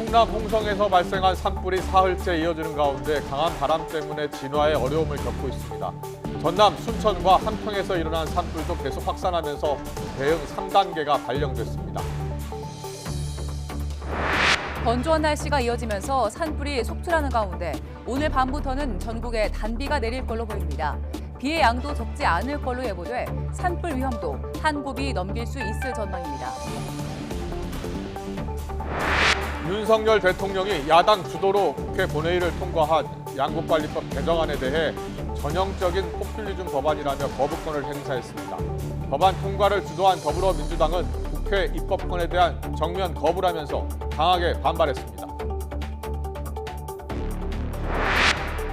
충남 홍성에서 발생한 산불이 사흘째 이어지는 가운데 강한 바람 때문에 진화에 어려움을 겪고 있습니다. 전남 순천과 함평에서 일어난 산불도 계속 확산하면서 대응 3단계가 발령됐습니다. 건조한 날씨가 이어지면서 산불이 속출하는 가운데 오늘 밤부터는 전국에 단비가 내릴 걸로 보입니다. 비의 양도 적지 않을 걸로 예보돼 산불 위험도 한 곱이 넘길 수 있을 전망입니다. 윤석열 대통령이 야당 주도로 국회 본회의를 통과한 양국관리법 개정안에 대해 전형적인 포퓰리즘 법안이라며 거부권을 행사했습니다. 법안 통과를 주도한 더불어민주당은 국회 입법권에 대한 정면 거부라면서 강하게 반발했습니다.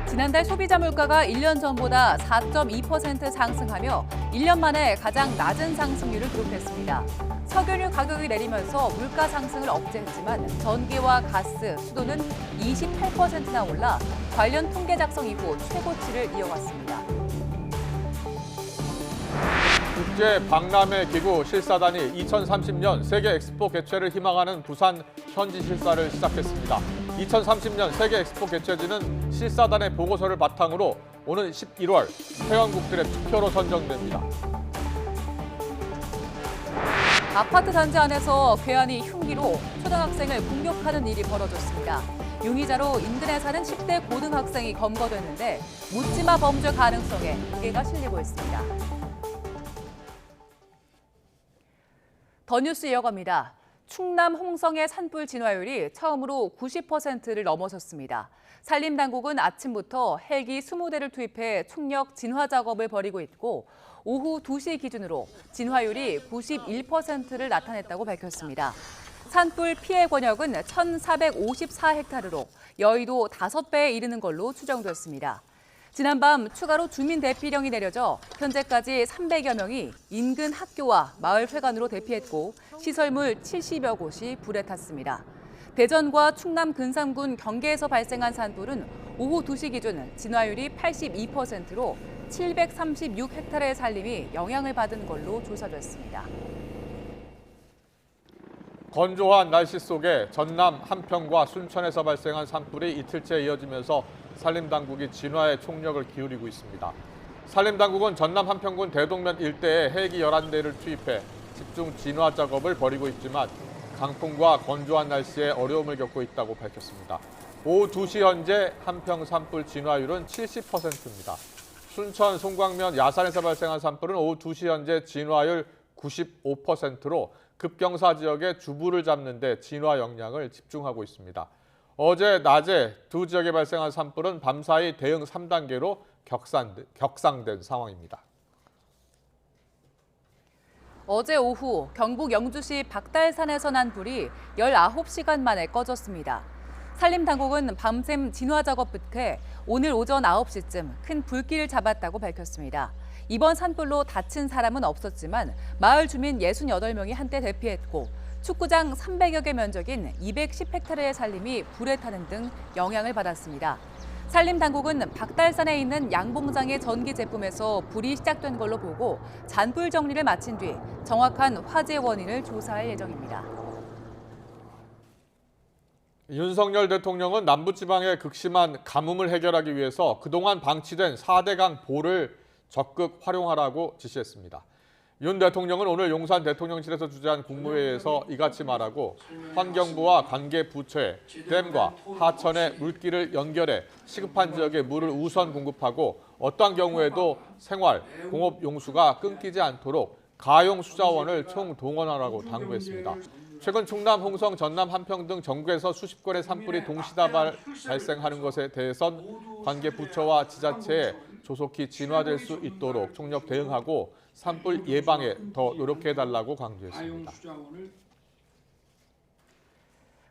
지난달 소비자 물가가 1년 전보다 4.2% 상승하며 1년 만에 가장 낮은 상승률을 기록했습니다. 석유류 가격이 내리면서 물가 상승을 억제했지만 전기와 가스, 수도는 28%나 올라 관련 통계 작성 이후 최고치를 이어갔습니다. 국제박람회 기구 실사단이 2030년 세계 엑스포 개최를 희망하는 부산 현지 실사를 시작했습니다. 2030년 세계 엑스포 개최지는 실사단의 보고서를 바탕으로 오는 11월 회원국들의 투표로 선정됩니다. 아파트 단지 안에서 괴한이 흉기로 초등학생을 공격하는 일이 벌어졌습니다. 용의자로 인근에 사는 10대 고등학생이 검거됐는데 묻지마 범죄 가능성에 무게가 실리고 있습니다. 더 뉴스 이어갑니다. 충남 홍성의 산불 진화율이 처음으로 90%를 넘어섰습니다. 산림당국은 아침부터 헬기 20대를 투입해 총력 진화 작업을 벌이고 있고 오후 2시 기준으로 진화율이 91%를 나타냈다고 밝혔습니다. 산불 피해 권역은 1,454헥타르로 여의도 5배에 이르는 걸로 추정됐습니다. 지난밤 추가로 주민 대피령이 내려져 현재까지 300여 명이 인근 학교와 마을 회관으로 대피했고 시설물 70여 곳이 불에 탔습니다. 대전과 충남 근삼군 경계에서 발생한 산불은 오후 2시 기준 진화율이 82%로 736헥타르의 산림이 영향을 받은 걸로 조사됐습니다. 건조한 날씨 속에 전남 함평과 순천에서 발생한 산불이 이틀째 이어지면서 산림당국이 진화에 총력을 기울이고 있습니다. 산림당국은 전남 함평군 대동면 일대에 헬기 11대를 투입해 집중 진화 작업을 벌이고 있지만 강풍과 건조한 날씨에 어려움을 겪고 있다고 밝혔습니다. 오후 2시 현재 함평 산불 진화율은 70%입니다. 순천 송광면 야산에서 발생한 산불은 오후 2시 현재 진화율 95%로 급경사 지역의 주부를 잡는 데 진화 역량을 집중하고 있습니다. 어제 낮에 두 지역에 발생한 산불은 밤사이 대응 3단계로 격상된 상황입니다. 어제 오후 경북 영주시 박달산에서 난 불이 19시간 만에 꺼졌습니다. 산림당국은 밤샘 진화 작업 끝에 오늘 오전 9시쯤 큰 불길을 잡았다고 밝혔습니다. 이번 산불로 다친 사람은 없었지만 마을 주민 68명이 한때 대피했고 축구장 300여 개 면적인 210헥타르의 산림이 불에 타는 등 영향을 받았습니다. 산림당국은 박달산에 있는 양봉장의 전기 제품에서 불이 시작된 걸로 보고 잔불 정리를 마친 뒤 정확한 화재 원인을 조사할 예정입니다. 윤석열 대통령은 남부지방의 극심한 가뭄을 해결하기 위해서 그동안 방치된 4대강 보를 적극 활용하라고 지시했습니다. 윤 대통령은 오늘 용산 대통령실에서 주재한 국무회의에서 이같이 말하고 환경부와 관계 부처에 댐과 하천의 물길을 연결해 시급한 지역에 물을 우선 공급하고 어떠한 경우에도 생활, 공업 용수가 끊기지 않도록 가용 수자원을 총동원하라고 당부했습니다. 최근 충남, 홍성, 전남, 함평 등 전국에서 수십 건의 산불이 동시다발 발생하는 것에 대해선 관계 부처와 지자체에 조속히 진화될 수 있도록 총력 대응하고 산불 예방에 더 노력해달라고 강조했습니다.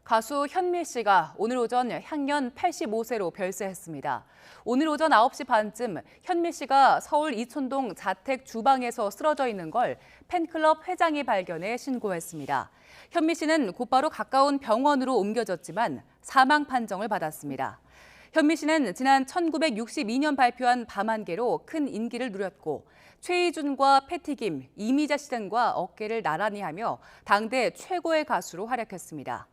가수 현미 씨가 오늘 오전 향년 85세로 별세했습니다. 오늘 오전 9시 반쯤 현미 씨가 서울 이촌동 자택 주방에서 쓰러져 있는 걸 팬클럽 회장이 발견해 신고했습니다. 현미 씨는 곧바로 가까운 병원으로 옮겨졌지만 사망 판정을 받았습니다. 현미 씨는 지난 1962년 발표한 밤한개로 큰 인기를 누렸고 최희준과 패티김, 이미자 씨 등과 어깨를 나란히 하며 당대 최고의 가수로 활약했습니다.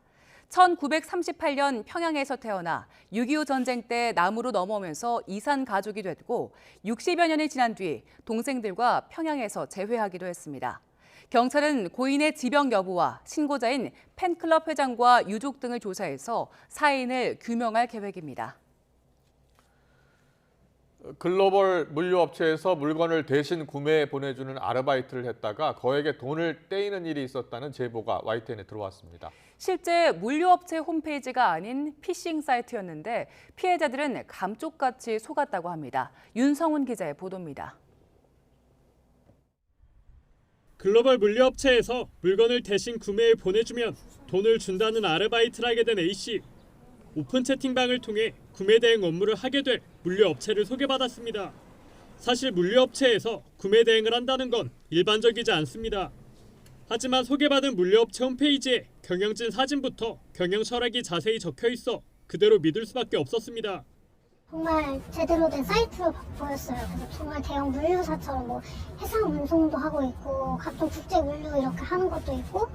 1938년 평양에서 태어나 6.25 전쟁 때 남으로 넘어오면서 이산 가족이 됐고 60여 년이 지난 뒤 동생들과 평양에서 재회하기도 했습니다. 경찰은 고인의 지병 여부와 신고자인 팬클럽 회장과 유족 등을 조사해서 사인을 규명할 계획입니다. 글로벌 물류업체에서 물건을 대신 구매해 보내주는 아르바이트를 했다가 거액의 돈을 떼이는 일이 있었다는 제보가 YTN에 들어왔습니다. 실제 물류업체 홈페이지가 아닌 피싱 사이트였는데 피해자들은 감쪽같이 속았다고 합니다. 윤성훈 기자의 보도입니다. 글로벌 물류업체에서 물건을 대신 구매해 보내주면 돈을 준다는 아르바이트를 하게 된 A씨. 오픈 채팅방을 통해 구매 대행 업무를 하게 돼 물류업체를 소개받았습니다. 사실 물류업체에서 구매 대행을 한다는 건 일반적이지 않습니다. 하지만 소개받은 물류업체 홈페이지에 경영진 사진부터 경영 철학이 자세히 적혀 있어 그대로 믿을 수밖에 없었습니다. 정말 제대로 된 사이트로 보였어요. 그래서 정말 대형 물류사처럼 뭐 해상 운송도 하고 있고 각종 국제 물류 이렇게 하는 것도 있고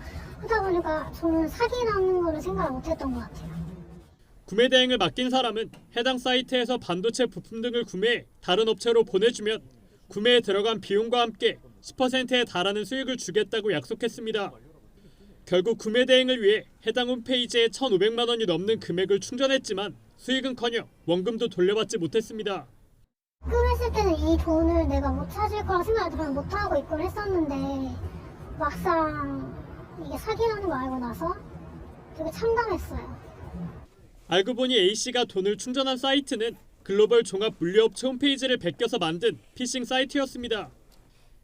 하다 보니까 저는 사기라는 거를 생각을 못했던 것 같아요. 구매 대행을 맡긴 사람은 해당 사이트에서 반도체 부품 등을 구매해 다른 업체로 보내주면 구매에 들어간 비용과 함께 10%에 달하는 수익을 주겠다고 약속했습니다. 결국 구매 대행을 위해 해당 홈페이지에 1,500만 원이 넘는 금액을 충전했지만 수익은커녕 원금도 돌려받지 못했습니다. 입금했을 때는 이 돈을 내가 못 찾을 거라 생각을 전혀 못하고 입금을 했었는데 막상 이게 사기라는 거 알고 나서 되게 참담했어요. 알고 보니 A씨가 돈을 충전한 사이트는 글로벌 종합 물류업체 홈페이지를 베껴서 만든 피싱 사이트였습니다.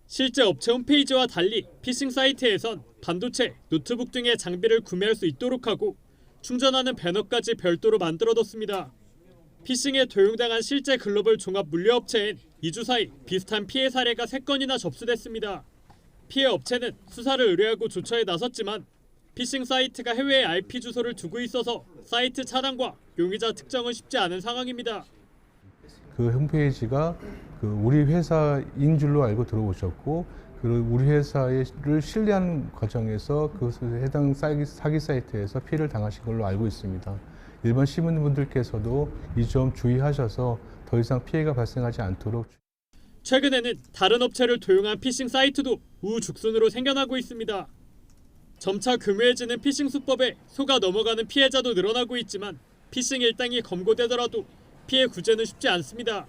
실제 업체 홈페이지와 달리 피싱 사이트에선 반도체, 노트북 등의 장비를 구매할 수 있도록 하고 충전하는 배너까지 별도로 만들어뒀습니다. 피싱에 도용당한 실제 글로벌 종합 물류업체엔 2주 사이 비슷한 피해 사례가 3건이나 접수됐습니다. 피해 업체는 수사를 의뢰하고 조처에 나섰지만 피싱 사이트가 해외에 IP 주소를 두고 있어서 사이트 차단과 용의자 특정은 쉽지 않은 상황입니다. 그 홈페이지가 우리 회사인 줄로 알고 들어오셨고, 그리고 우리 회사를 신뢰하는 과정에서 그 해당 사기 사이트에서 피해를 당하신 걸로 알고 있습니다. 일반 시민분들께서도 이 점 주의하셔서 더 이상 피해가 발생하지 않도록. 최근에는 다른 업체를 도용한 피싱 사이트도 우후죽순으로 생겨나고 있습니다. 점차 교묘해지는 피싱 수법에 속아 넘어가는 피해자도 늘어나고 있지만 피싱 일당이 검거되더라도 피해 구제는 쉽지 않습니다.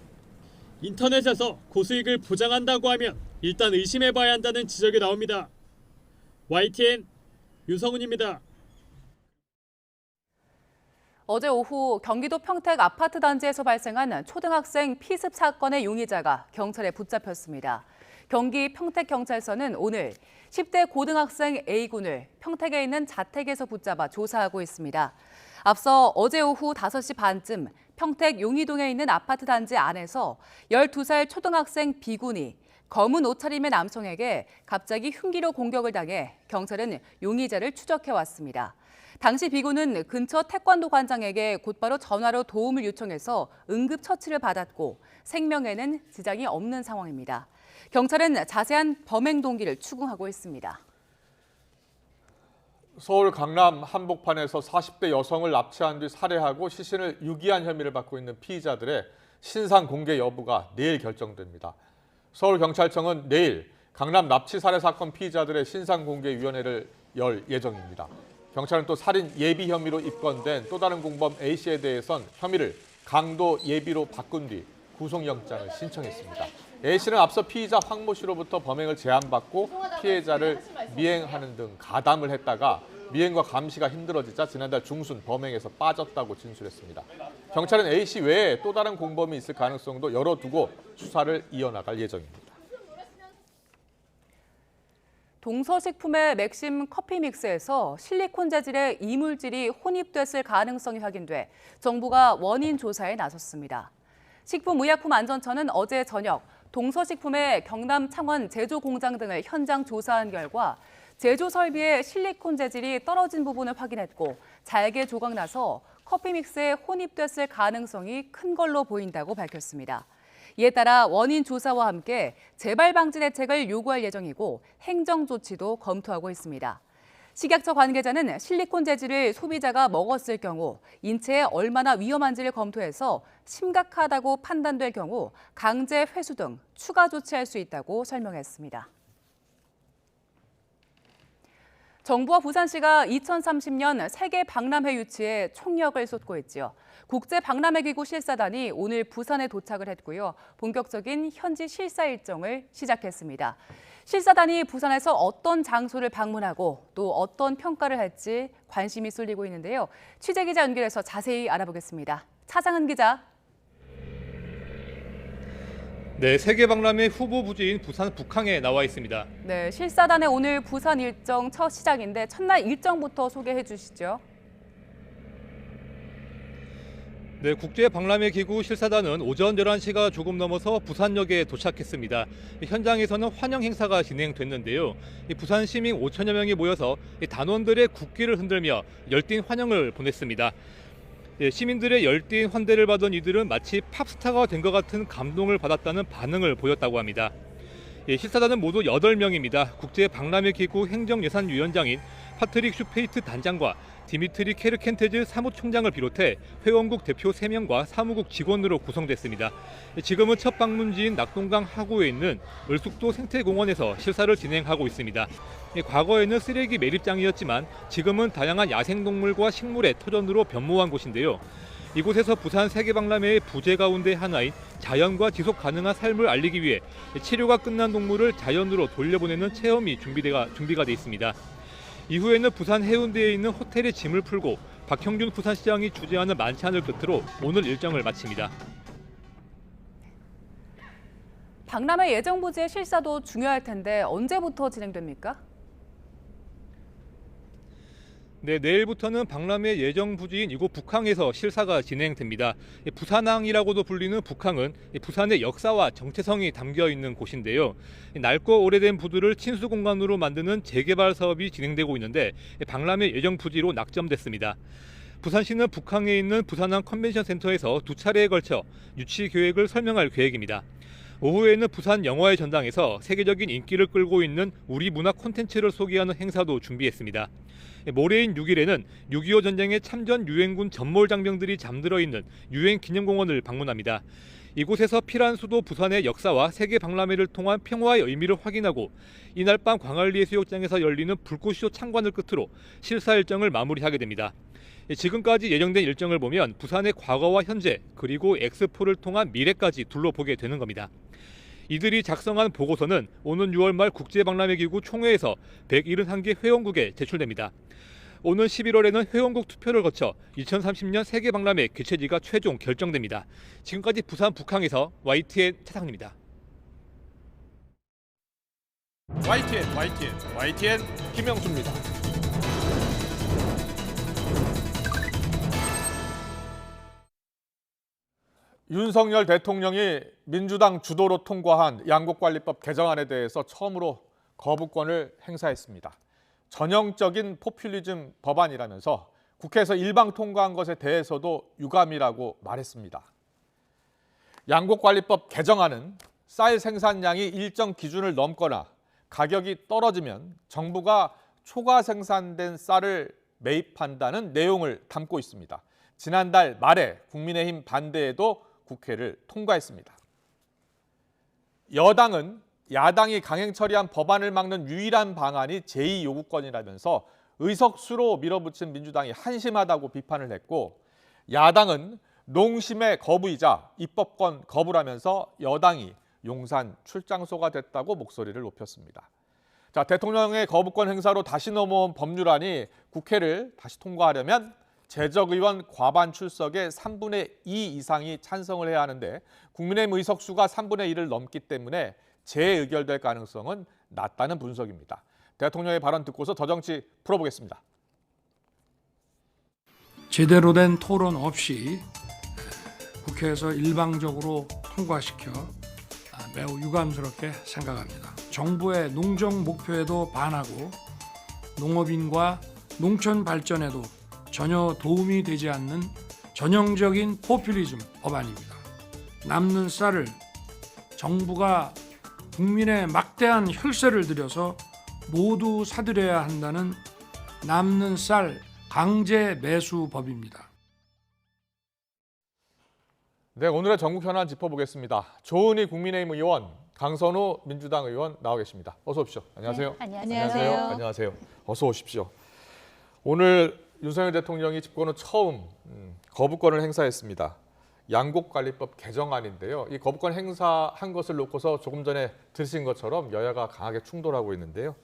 인터넷에서 고수익을 보장한다고 하면 일단 의심해봐야 한다는 지적이 나옵니다. YTN 윤성훈입니다. 어제 오후 경기도 평택 아파트 단지에서 발생한 초등학생 피습 사건의 용의자가 경찰에 붙잡혔습니다. 경기 평택경찰서는 오늘 10대 고등학생 A군을 평택에 있는 자택에서 붙잡아 조사하고 있습니다. 앞서 어제 오후 5시 반쯤 평택 용의동에 있는 아파트 단지 안에서 12살 초등학생 B군이 검은 옷차림의 남성에게 갑자기 흉기로 공격을 당해 경찰은 용의자를 추적해왔습니다. 당시 B군은 근처 태권도 관장에게 곧바로 전화로 도움을 요청해서 응급처치를 받았고 생명에는 지장이 없는 상황입니다. 경찰은 자세한 범행 동기를 추궁하고 있습니다. 서울 강남 한복판에서 40대 여성을 납치한 뒤 살해하고 시신을 유기한 혐의를 받고 있는 피의자들의 신상 공개 여부가 내일 결정됩니다. 서울경찰청은 내일 강남 납치 살해 사건 피의자들의 신상 공개 위원회를 열 예정입니다. 경찰은 또 살인 예비 혐의로 입건된 또 다른 공범 A씨에 대해선 혐의를 강도 예비로 바꾼 뒤 구속영장을 신청했습니다. A씨는 앞서 피의자 황모 씨로부터 범행을 제안받고 피해자를 미행하는 등 가담을 했다가 미행과 감시가 힘들어지자 지난달 중순 범행에서 빠졌다고 진술했습니다. 경찰은 A씨 외에 또 다른 공범이 있을 가능성도 열어두고 수사를 이어나갈 예정입니다. 동서식품의 맥심 커피 믹스에서 실리콘 재질의 이물질이 혼입됐을 가능성이 확인돼 정부가 원인 조사에 나섰습니다. 식품의약품안전처는 어제 저녁 동서식품의 경남 창원 제조 공장 등을 현장 조사한 결과 제조 설비에 실리콘 재질이 떨어진 부분을 확인했고 잘게 조각나서 커피 믹스에 혼입됐을 가능성이 큰 걸로 보인다고 밝혔습니다. 이에 따라 원인 조사와 함께 재발 방지 대책을 요구할 예정이고 행정 조치도 검토하고 있습니다. 식약처 관계자는 실리콘 재질을 소비자가 먹었을 경우 인체에 얼마나 위험한지를 검토해서 심각하다고 판단될 경우 강제 회수 등 추가 조치할 수 있다고 설명했습니다. 정부와 부산시가 2030년 세계 박람회 유치에 총력을 쏟고 있지요. 국제박람회기구 실사단이 오늘 부산에 도착을 했고요. 본격적인 현지 실사 일정을 시작했습니다. 실사단이 부산에서 어떤 장소를 방문하고 또 어떤 평가를 할지 관심이 쏠리고 있는데요. 취재기자 연결해서 자세히 알아보겠습니다. 차장은 기자. 네, 세계박람회 후보 부지인 부산 북항에 나와 있습니다. 네, 실사단의 오늘 부산 일정 첫 시작인데 첫날 일정부터 소개해 주시죠. 네, 국제박람회 기구 실사단은 오전 11시가 조금 넘어서 부산역에 도착했습니다. 현장에서는 환영 행사가 진행됐는데요. 부산 시민 5천여 명이 모여서 단원들의 국기를 흔들며 열띤 환영을 보냈습니다. 시민들의 열띤 환대를 받은 이들은 마치 팝스타가 된 것 같은 감동을 받았다는 반응을 보였다고 합니다. 실사단은 모두 8명입니다. 국제박람회기구 행정예산위원장인 파트릭 슈페이트 단장과 디미트리 케르켄테즈 사무총장을 비롯해 회원국 대표 3명과 사무국 직원으로 구성됐습니다. 지금은 첫 방문지인 낙동강 하구에 있는 을숙도 생태공원에서 실사를 진행하고 있습니다. 과거에는 쓰레기 매립장이었지만 지금은 다양한 야생동물과 식물의 터전으로 변모한 곳인데요. 이곳에서 부산 세계박람회의 부제 가운데 하나인 자연과 지속 가능한 삶을 알리기 위해 치료가 끝난 동물을 자연으로 돌려보내는 체험이 준비가 돼 있습니다. 이후에는 부산 해운대에 있는 호텔에 짐을 풀고 박형준 부산시장이 주재하는 만찬을 끝으로 오늘 일정을 마칩니다. 박람회 예정 부지의 실사도 중요할 텐데 언제부터 진행됩니까? 네, 내일부터는 박람회 예정 부지인 이곳 북항에서 실사가 진행됩니다. 부산항이라고도 불리는 북항은 부산의 역사와 정체성이 담겨 있는 곳인데요. 낡고 오래된 부두를 친수 공간으로 만드는 재개발 사업이 진행되고 있는데 박람회 예정 부지로 낙점됐습니다. 부산시는 북항에 있는 부산항 컨벤션 센터에서 2차례에 걸쳐 유치 계획을 설명할 계획입니다. 오후에는 부산 영화의 전당에서 세계적인 인기를 끌고 있는 우리 문화 콘텐츠를 소개하는 행사도 준비했습니다. 모레인 6일에는 6.25 전쟁의 참전 유엔군 전몰 장병들이 잠들어 있는 유엔 기념공원을 방문합니다. 이곳에서 피란 수도 부산의 역사와 세계 박람회를 통한 평화의 의미를 확인하고 이날 밤 광안리 해수욕장에서 열리는 불꽃쇼 참관을 끝으로 실사 일정을 마무리하게 됩니다. 지금까지 예정된 일정을 보면 부산의 과거와 현재 그리고 엑스포를 통한 미래까지 둘러보게 되는 겁니다. 이들이 작성한 보고서는 오는 6월 말 국제박람회기구 총회에서 171개 회원국에 제출됩니다. 오는 11월에는 회원국 투표를 거쳐 2030년 세계박람회 개최지가 최종 결정됩니다. 지금까지 부산 북항에서 YTN 차상입니다. YTN 김영수입니다. 윤석열 대통령이 민주당 주도로 통과한 양곡관리법 개정안에 대해서 처음으로 거부권을 행사했습니다. 전형적인 포퓰리즘 법안이라면서 국회에서 일방 통과한 것에 대해서도 유감이라고 말했습니다. 양곡관리법 개정안은 쌀 생산량이 일정 기준을 넘거나 가격이 떨어지면 정부가 초과 생산된 쌀을 매입한다는 내용을 담고 있습니다. 지난달 말에 국민의힘 반대에도 국회를 통과했습니다. 여당은 야당이 강행 처리한 법안을 막는 유일한 방안이 제2요구권이라면서 의석수로 밀어붙인 민주당이 한심하다고 비판을 했고, 야당은 농심의 거부이자 입법권 거부라면서 여당이 용산 출장소가 됐다고 목소리를 높였습니다. 자, 대통령의 거부권 행사로 다시 넘어온 법률안이 국회를 다시 통과하려면 재적의원 과반 출석의 3분의 2 이상이 찬성을 해야 하는데 국민의힘 의석수가 3분의 1을 넘기 때문에 재의결될 가능성은 낮다는 분석입니다. 대통령의 발언 듣고서 더 정치 풀어보겠습니다. 제대로 된 토론 없이 국회에서 일방적으로 통과시켜 매우 유감스럽게 생각합니다. 정부의 농정 목표에도 반하고 농업인과 농촌 발전에도 전혀 도움이 되지 않는 전형적인 포퓰리즘 법안입니다. 남는 쌀을 정부가 국민의 막대한 혈세를 들여서 모두 사들여야 한다는 남는 쌀 강제 매수법입니다. 네, 오늘의 전국 현안 짚어보겠습니다. 조은희 국민의힘 의원, 강선우 민주당 의원 나와 계십니다. 어서 오십시오. 안녕하세요. 네, 안녕하세요. 안녕하세요. 어서 오십시오. 오늘 윤석열 대통령이 집권 후 처음 거부권을 행사했습니다. 양곡관리법 개정안인데요. 이 거부권 행사한 것을 놓고서 조금 전에 들으신 것처럼 여야가 강하게 충돌하고 있는데요.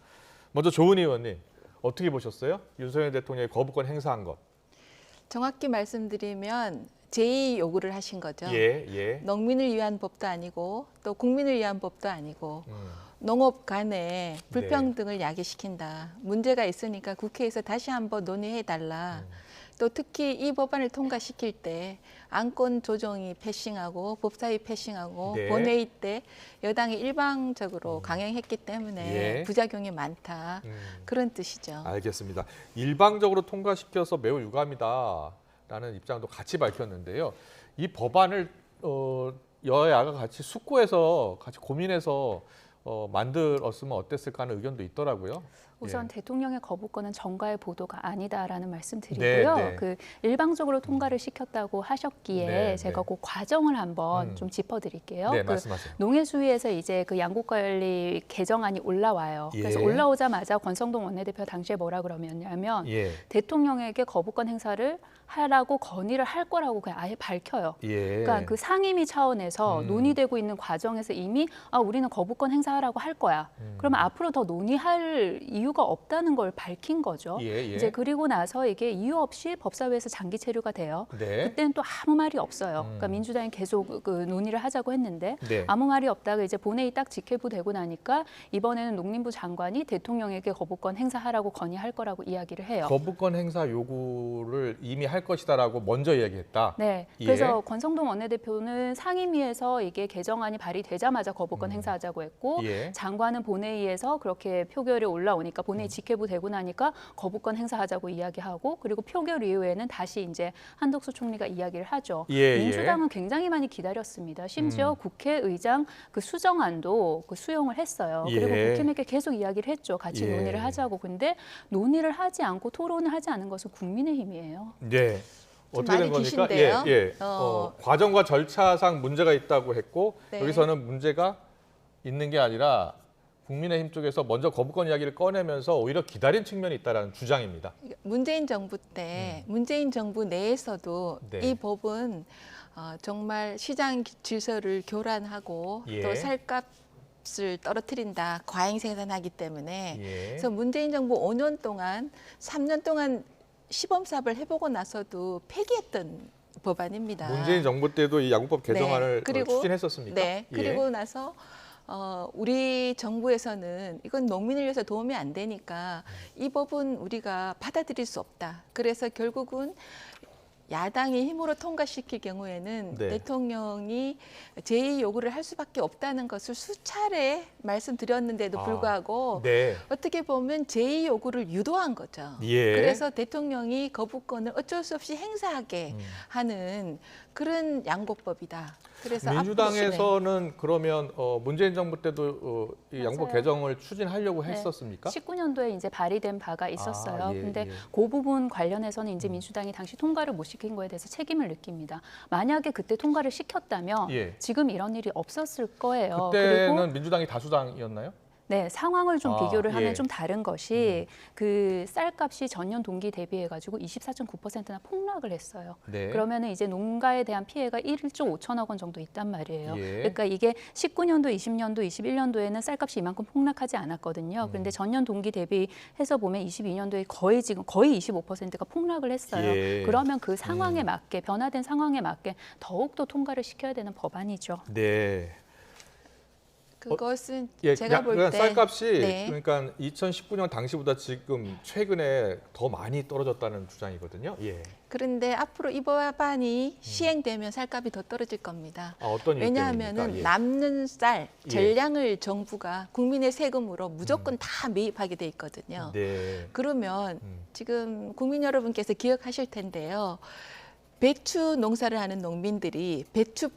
먼저 조은희 의원님, 어떻게 보셨어요? 윤석열 대통령이 거부권 행사한 것. 정확히 말씀드리면 제2 요구를 하신 거죠. 예. 농민을 위한 법도 아니고 또 국민을 위한 법도 아니고 농업 간의 불평등을 야기시킨다. 문제가 있으니까 국회에서 다시 한번 논의해달라. 또 특히 이 법안을 통과시킬 때 안건 조정이 패싱하고 법사위 패싱하고 네. 본회의 때 여당이 일방적으로 강행했기 때문에 예. 부작용이 많다. 그런 뜻이죠. 알겠습니다. 일방적으로 통과시켜서 매우 유감이다라는 입장도 같이 밝혔는데요. 이 법안을 여야가 같이 숙고해서 같이 고민해서 만들었으면 어땠을까 하는 의견도 있더라고요. 우선 대통령의 거부권은 정가의 보도가 아니다라는 말씀드리고요. 네. 그 일방적으로 통과를 시켰다고 하셨기에 네, 제가 네. 그 과정을 한번 좀 짚어드릴게요. 네, 그 말씀하세요. 농해수위에서 이제 그 양곡관리 개정안이 올라와요. 예. 그래서 올라오자마자 권성동 원내대표 당시에 뭐라 그러냐면 예. 대통령에게 거부권 행사를 하라고 건의를 할 거라고 그냥 아예 밝혀요. 예. 그러니까 그 상임위 차원에서 논의되고 있는 과정에서 이미 우리는 거부권 행사하라고 할 거야. 그러면 앞으로 더 논의할 이유가 없다는 걸 밝힌 거죠. 예. 이제 그리고 나서 이게 이유 없이 법사위에서 장기 체류가 돼요. 네. 그때는 또 아무 말이 없어요. 그러니까 민주당이 계속 그 논의를 하자고 했는데 네. 아무 말이 없다가 이제 본회의 딱 직회부되고 나니까 이번에는 농림부 장관이 대통령에게 거부권 행사하라고 건의할 거라고 이야기를 해요. 거부권 행사 요구를 이미 할 것이다라고 먼저 이야기했다. 네. 예. 그래서 권성동 원내대표는 상임위에서 이게 개정안이 발의되자마자 거부권 행사하자고 했고 예. 장관은 본회의에서 그렇게 표결이 올라오니까 본회의 직회부 되고 나니까 거부권 행사하자고 이야기하고 그리고 표결 이후에는 다시 이제 한덕수 총리가 이야기를 하죠. 예, 민주당은 굉장히 많이 기다렸습니다. 심지어 국회의장 그 수정안도 그 수용을 했어요. 예. 그리고 국힘에게 계속 이야기를 했죠. 같이 예. 논의를 하자고. 근데 논의를 하지 않고 토론을 하지 않은 것은 국민의힘이에요. 네. 좀 어떻게 된 많이 겁니까? 기신데요. 예. 어. 과정과 절차상 문제가 있다고 했고 네. 여기서는 문제가 있는 게 아니라 국민의힘 쪽에서 먼저 거부권 이야기를 꺼내면서 오히려 기다린 측면이 있다는 주장입니다. 문재인 정부 때 문재인 정부 내에서도 네. 이 법은 정말 시장 질서를 교란하고 예. 또 살값을 떨어뜨린다. 과잉 생산하기 때문에 예. 그래서 문재인 정부 5년 동안 3년 동안 시범 사업을 해보고 나서도 폐기했던 법안입니다. 문재인 정부 때도 이 양국법 개정안을 네. 그리고 추진했었습니까? 네. 예. 그리고 나서 우리 정부에서는 이건 농민을 위해서 도움이 안 되니까 이 법은 우리가 받아들일 수 없다. 그래서 결국은 야당이 힘으로 통과시킬 경우에는 네. 대통령이 제2 요구를 할 수밖에 없다는 것을 수차례 말씀드렸는데도 불구하고 네. 어떻게 보면 제2 요구를 유도한 거죠. 예. 그래서 대통령이 거부권을 어쩔 수 없이 행사하게 하는 그런 양곡법이다. 그래서 민주당에서는 그러면 문재인 정부 때도 이 양법 맞아요. 개정을 추진하려고 네. 했었습니까? 19년도에 이제 발의된 바가 있었어요. 예, 근데 예. 그 부분 관련해서는 이제 민주당이 당시 통과를 못 시킨 거에 대해서 책임을 느낍니다. 만약에 그때 통과를 시켰다면 예. 지금 이런 일이 없었을 거예요. 그때는 그리고 민주당이 다수당이었나요? 네, 상황을 좀 비교를 하면 예. 좀 다른 것이 그 쌀값이 전년 동기 대비해 가지고 24.9%나 폭락을 했어요. 네. 그러면은 이제 농가에 대한 피해가 1조 5천억 원 정도 있단 말이에요. 예. 그러니까 이게 19년도, 20년도, 21년도에는 쌀값이 이만큼 폭락하지 않았거든요. 그런데 전년 동기 대비해서 보면 22년도에 거의 25%가 폭락을 했어요. 예. 그러면 그 상황에 맞게 변화된 상황에 맞게 더욱더 통과를 시켜야 되는 법안이죠. 네. 그것은 예, 제가 볼 그러니까 때 쌀값이 네. 그러니까 2019년 당시보다 지금 최근에 더 많이 떨어졌다는 주장이거든요. 예. 그런데 앞으로 이 법안이 시행되면 쌀값이 더 떨어질 겁니다. 어떤 이유 왜냐하면은 때문입니까? 예. 남는 쌀 예. 전량을 정부가 국민의 세금으로 무조건 다 매입하게 돼 있거든요. 네. 그러면 지금 국민 여러분께서 기억하실 텐데요. 배추 농사를 하는 농민들이 배추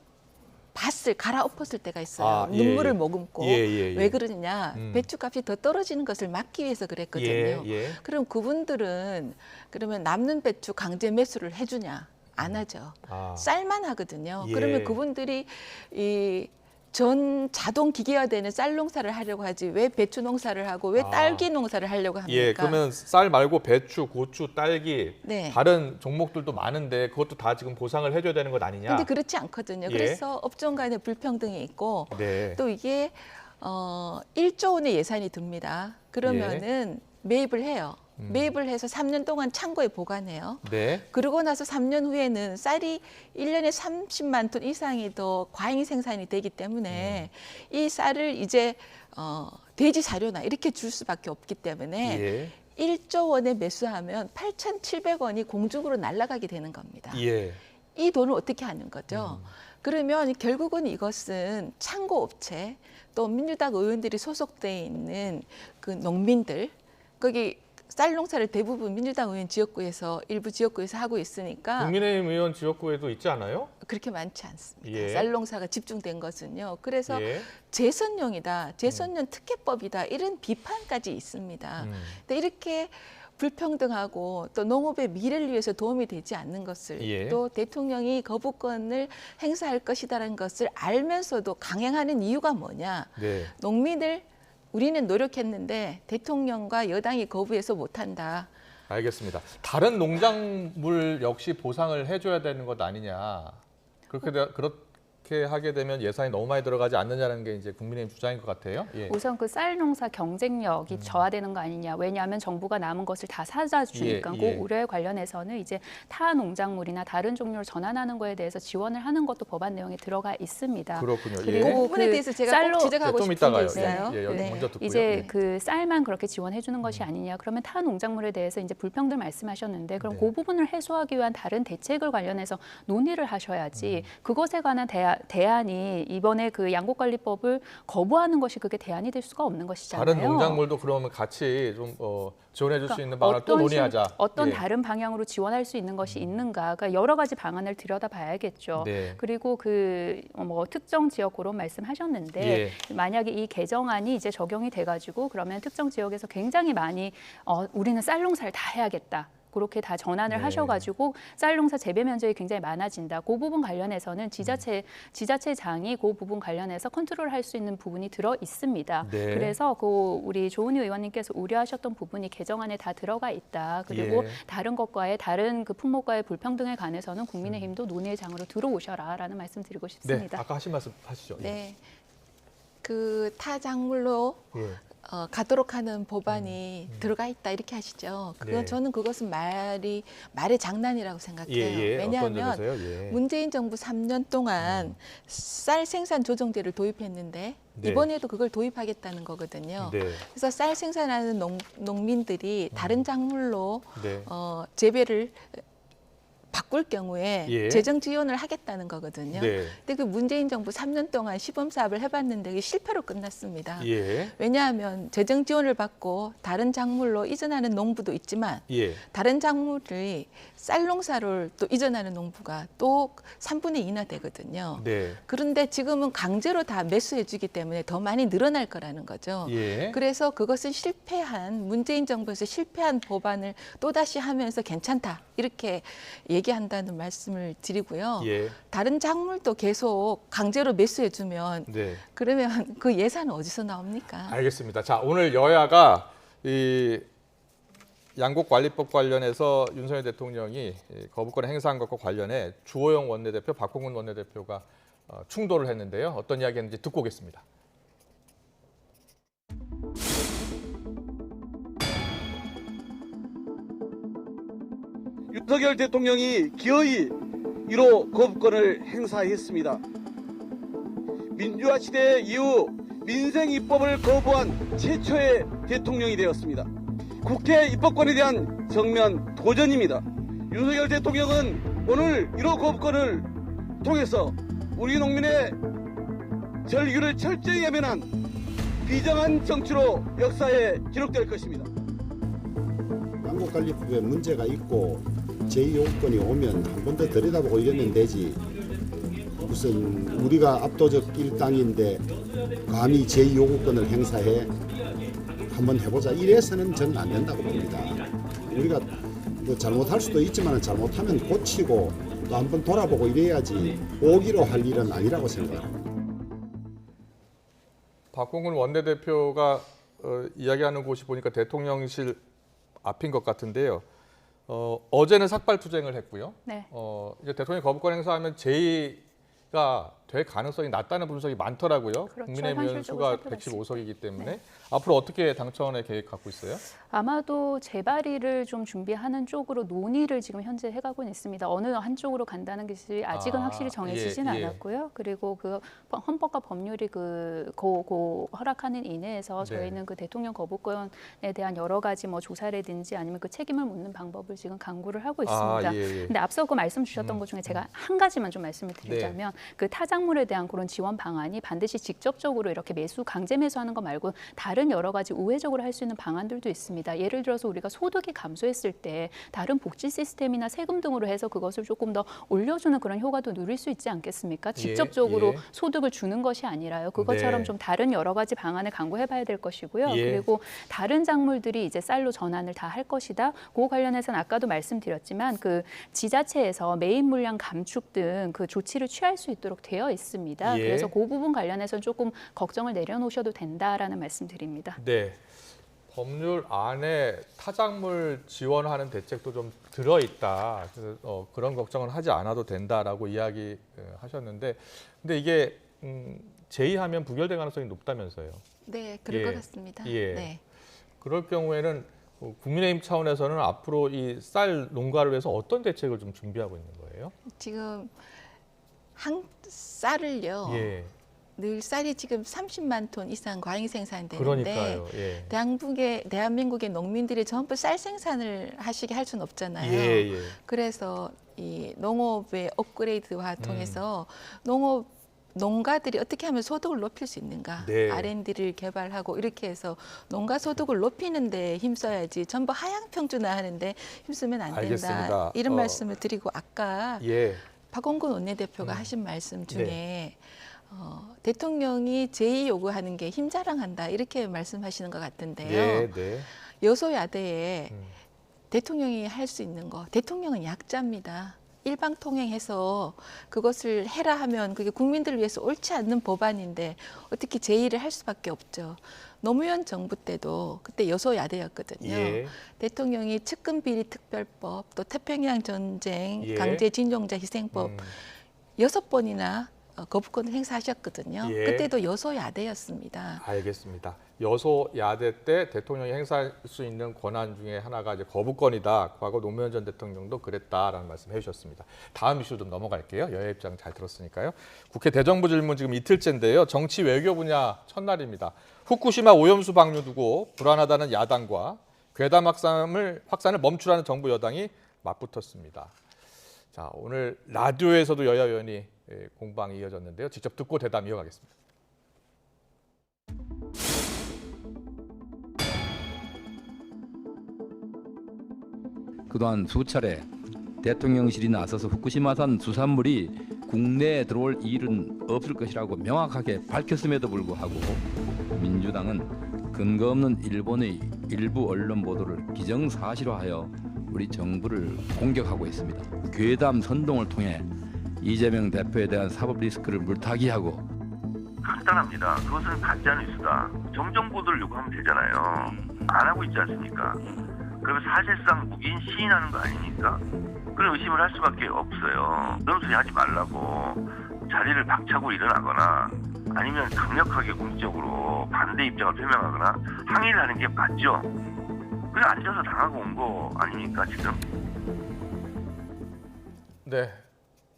밭을 갈아엎었을 때가 있어요. 아, 예, 눈물을 예. 머금고. 예. 왜 그러느냐? 배추값이 더 떨어지는 것을 막기 위해서 그랬거든요. 예. 그럼 그분들은 그러면 남는 배추 강제 매수를 해주냐? 안 하죠. 아. 쌀만 하거든요. 예. 그러면 그분들이 이 전 자동 기계화되는 쌀 농사를 하려고 하지 왜 배추 농사를 하고 왜 아. 딸기 농사를 하려고 합니까? 예, 그러면 쌀 말고 배추, 고추, 딸기 네. 다른 종목들도 많은데 그것도 다 지금 보상을 해줘야 되는 것 아니냐? 근데 그렇지 않거든요. 예. 그래서 업종 간의 불평등이 있고 네. 또 이게 1조 원의 예산이 듭니다. 그러면은 매입을 해요. 매입을 해서 3년 동안 창고에 보관해요. 네. 그러고 나서 3년 후에는 쌀이 1년에 30만 톤 이상이 더 과잉 생산이 되기 때문에 이 쌀을 이제 돼지 사료나 이렇게 줄 수밖에 없기 때문에 예. 1조 원에 매수하면 8,700원이 공중으로 날아가게 되는 겁니다. 예. 이 돈을 어떻게 하는 거죠? 그러면 결국은 이것은 창고 업체 또 민주당 의원들이 소속돼 있는 그 농민들 거기 쌀 농사를 대부분 민주당 의원 지역구에서 일부 지역구에서 하고 있으니까 국민의힘 의원 지역구에도 있지 않아요? 그렇게 많지 않습니다. 예. 쌀 농사가 집중된 것은요. 그래서 예. 재선용이다, 재선용 특혜법이다 이런 비판까지 있습니다. 근데 이렇게 불평등하고 또 농업의 미래를 위해서 도움이 되지 않는 것을 예. 또 대통령이 거부권을 행사할 것이다라는 것을 알면서도 강행하는 이유가 뭐냐? 네. 농민을 우리는 노력했는데 대통령과 여당이 거부해서 못한다. 알겠습니다. 다른 농작물 역시 보상을 해줘야 되는 것 아니냐. 그렇게 하게 되면 예산이 너무 많이 들어가지 않느냐는 게 이제 국민의힘 주장인 것 같아요. 예. 우선 그 쌀 농사 경쟁력이 저하되는 거 아니냐. 왜냐하면 정부가 남은 것을 다 사다 주니까 예. 그 우려에 관련해서는 이제 타 농작물이나 다른 종류로 전환하는 거에 대해서 지원을 하는 것도 법안 내용에 들어가 있습니다. 그렇군요. 그 그리고 부분에 대해서 제가 쌀로- 꼭 지적하고 좀 싶은 게 이따가요. 있어요. 예, 네. 먼저 듣고요. 이제 예. 그 쌀만 그렇게 지원해 주는 것이 아니냐. 그러면 타 농작물에 대해서 이제 불평등 말씀하셨는데 그럼 네. 그 부분을 해소하기 위한 다른 대책을 관련해서 논의를 하셔야지 그것에 관한 대안이 이번에 그 양곡관리법을 거부하는 것이 그게 대안이 될 수가 없는 것이잖아요. 다른 농작물도 그러면 같이 좀 지원해 줄 수 있는 방안을 또 논의하자. 어떤 예. 다른 방향으로 지원할 수 있는 것이 있는가. 그러니까 여러 가지 방안을 들여다봐야겠죠. 네. 그리고 그 뭐 특정 지역으로 말씀하셨는데 예. 만약에 이 개정안이 이제 적용이 돼가지고 그러면 특정 지역에서 굉장히 많이 우리는 쌀 농사를 다 해야겠다. 그렇게 다 전환을 네. 하셔가지고 쌀 농사 재배 면적이 굉장히 많아진다. 그 부분 관련해서는 지자체장이 그 부분 관련해서 컨트롤할 수 있는 부분이 들어 있습니다. 네. 그래서 그 우리 조은희 의원님께서 우려하셨던 부분이 개정안에 다 들어가 있다. 그리고 예. 다른 것과의 다른 그 품목과의 불평등에 관해서는 국민의힘도 논의의 장으로 들어오셔라라는 말씀드리고 네. 싶습니다. 아까 하신 말씀 하시죠. 네. 그 타작물로 예. 가도록 하는 법안이 들어가 있다 이렇게 하시죠. 네. 저는 그것은 말의 장난이라고 생각해요. 예. 왜냐하면 어떤 점에서요? 예. 문재인 정부 3년 동안 쌀 생산 조정제를 도입했는데 네. 이번에도 그걸 도입하겠다는 거거든요. 네. 그래서 쌀 생산하는 농민들이 다른 작물로 네. 재배를 바꿀 경우에 예. 재정 지원을 하겠다는 거거든요. 네. 근데 그 문재인 정부 3년 동안 시범 사업을 해봤는데 그게 실패로 끝났습니다. 예. 왜냐하면 재정 지원을 받고 다른 작물로 이전하는 농부도 있지만 예. 다른 작물이 쌀 농사를 또 이전하는 농부가 또 3분의 2나 되거든요. 네. 그런데 지금은 강제로 다 매수해 주기 때문에 더 많이 늘어날 거라는 거죠. 예. 그래서 그것은 실패한 문재인 정부에서 실패한 법안을 또다시 하면서 괜찮다 이렇게 얘기한다는 말씀을 드리고요. 예. 다른 작물도 계속 강제로 매수해 주면 네. 그러면 그 예산은 어디서 나옵니까? 알겠습니다. 자, 오늘 여야가 이 양곡관리법 관련해서 윤석열 대통령이 거부권을 행사한 것과 관련해 주호영 원내대표, 박홍근 원내대표가 충돌을 했는데요. 어떤 이야기했는지 듣고 오겠습니다. 윤석열 대통령이 기어이 1호 거부권을 행사했습니다. 민주화 시대 이후 민생 입법을 거부한 최초의 대통령이 되었습니다. 국회 입법권에 대한 정면 도전입니다. 윤석열 대통령은 오늘 1호 거부권을 통해서 우리 농민의 절규를 철저히 외면한 비정한 정치로 역사에 기록될 것입니다. 양곡관리법에 문제가 있고 제2호권이 오면 한 번 더 들여다보고 이러면 되지. 무슨 우리가 압도적 일당인데 감히 제2요구권을 행사해 한번 해보자 이래서는 저는 안 된다고 봅니다. 우리가 뭐 잘못할 수도 있지만 잘못하면 고치고 또 한번 돌아보고 이래야지 오기로 할 일은 아니라고 생각합니다. 박홍근 원내대표가 이야기하는 곳이 보니까 대통령실 앞인 것 같은데요. 어제는 삭발 투쟁을 했고요. 네. 이제 대통령 거부권 행사하면 제의가 될 가능성이 낮다는 분석이 많더라고요. 그렇죠. 국민의힘 현실적으로 의원수가 살펴봤습니다. 115석이기 때문에 네. 앞으로 어떻게 당청의 계획 갖고 있어요? 아마도 재발의를 좀 준비하는 쪽으로 논의를 지금 현재 해가고 있습니다. 어느 한쪽으로 간다는 것이 아직은 확실히 정해지진 예. 않았고요. 그리고 그 헌법과 법률이 그 허락하는 이내에서 저희는 그 대통령 거부권에 대한 여러 가지 뭐 조사라든지 아니면 그 책임을 묻는 방법을 지금 강구를 하고 있습니다. 근데 앞서 그 말씀 주셨던 것 중에 제가 한 가지만 좀 말씀을 드리자면 그 타작물에 대한 그런 지원 방안이 반드시 직접적으로 이렇게 강제 매수하는 거 말고 다른 여러 가지 우회적으로 할 수 있는 방안들도 있습니다. 예를 들어서 우리가 소득이 감소했을 때 다른 복지 시스템이나 세금 등으로 해서 그것을 조금 더 올려주는 그런 효과도 누릴 수 있지 않겠습니까? 직접적으로 소득을 주는 것이 아니라요. 그것처럼 좀 다른 여러 가지 방안을 강구해봐야 될 것이고요. 그리고 다른 작물들이 이제 쌀로 전환을 다 할 것이다. 그거 관련해서는 아까도 말씀드렸지만 그 지자체에서 매입 물량 감축 등 그 조치를 취할 수 있도록 되어 있습니다. 그래서 그 부분 관련해서는 조금 걱정을 내려놓으셔도 된다라는 말씀드립니다. 네. 법률 안에 타작물 지원하는 대책도 좀 들어있다. 그래서 그런 걱정은 하지 않아도 된다라고 이야기하셨는데, 근데 이게 제의하면 부결될 가능성이 높다면서요? 네, 그럴 것 같습니다. 네. 그럴 경우에는 국민의힘 차원에서는 앞으로 이 쌀 농가를 위해서 어떤 대책을 좀 준비하고 있는 거예요? 지금 쌀을요. 늘 쌀이 지금 30만 톤 이상 과잉 생산되는데 대한민국의 농민들이 전부 쌀 생산을 하시게 할 수는 없잖아요. 그래서 이 농업의 업그레이드화 통해서 농가들이 어떻게 하면 소득을 높일 수 있는가, R&D를 개발하고 이렇게 해서 농가 소득을 높이는 데 힘써야지 전부 하향 평준화하는데 힘쓰면 안 된다. 알겠습니다. 이런 말씀을 드리고 아까 박홍근 원내대표가 하신 말씀 중에 대통령이 제의 요구하는 게 힘자랑한다 이렇게 말씀하시는 것 같은데요. 여소야대에 대통령이 할 수 있는 거, 대통령은 약자입니다. 일방통행해서 그것을 해라 하면 그게 국민들을 위해서 옳지 않는 법안인데 어떻게 제의를 할 수밖에 없죠. 노무현 정부 때도 그때 여소야대였거든요. 대통령이 측근비리특별법, 또 태평양 전쟁, 강제징용자 희생법 6번이나 거부권을 행사하셨거든요. 그때도 여소야대였습니다. 알겠습니다. 여소야대 때 대통령이 행사할 수 있는 권한 중에 하나가 이제 거부권이다. 과거 노무현 전 대통령도 그랬다라는 말씀 해주셨습니다. 다음 이슈 좀 넘어갈게요. 여야 입장 잘 들었으니까요. 국회 대정부 질문 지금 이틀째인데요. 정치 외교 분야 첫날입니다. 후쿠시마 오염수 방류 두고 불안하다는 야당과 괴담 확산을 멈추라는 정부 여당이 맞붙었습니다. 자, 오늘 라디오에서도 여야 의원이 공방이 이어졌는데요. 직접 듣고 대담 이어가겠습니다. 그동안 수차례 대통령실이 나서서 후쿠시마산 수산물이 국내에 들어올 일은 없을 것이라고 명확하게 밝혔음에도 불구하고 민주당은 근거 없는 일본의 일부 언론 보도를 기정사실화하여 우리 정부를 공격하고 있습니다. 괴담 선동을 통해 이재명 대표에 대한 사법 리스크를 물타기하고 간단합니다. 그것은 가짜 뉴스다. 정정 보도를 요구하면 되잖아요. 안 하고 있지 않습니까? 그러면 사실상 묵인 시인하는 거 아닙니까? 그런 의심을 할 수밖에 없어요. 그런 소리 하지 말라고 자리를 박차고 일어나거나 아니면 강력하게 공식적으로 반대 입장을 표명하거나 항의를 하는 게 맞죠. 그냥 앉아서 당하고 온 거 아닙니까 지금? 네,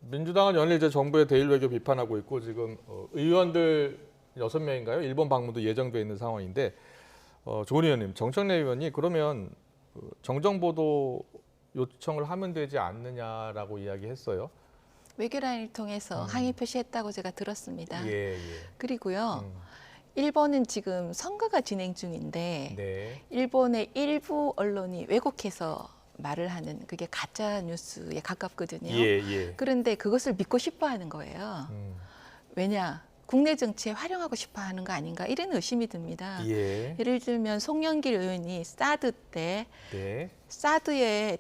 민주당은 연일 이제 정부의 대일 외교 비판하고 있고 지금 의원들 6명인가요? 일본 방문도 예정돼 있는 상황인데 조은 의원님, 정청래 의원이 그러면 정정보도 요청을 하면 되지 않느냐라고 이야기했어요. 외교라인을 통해서 항의 표시했다고 제가 들었습니다. 그리고요. 일본은 지금 선거가 진행 중인데 일본의 일부 언론이 왜곡해서 말을 하는 그게 가짜 뉴스에 가깝거든요. 예. 그런데 그것을 믿고 싶어 하는 거예요. 왜냐? 국내 정치에 활용하고 싶어 하는 거 아닌가 이런 의심이 듭니다. 예를 들면 송영길 의원이 사드 때 사드에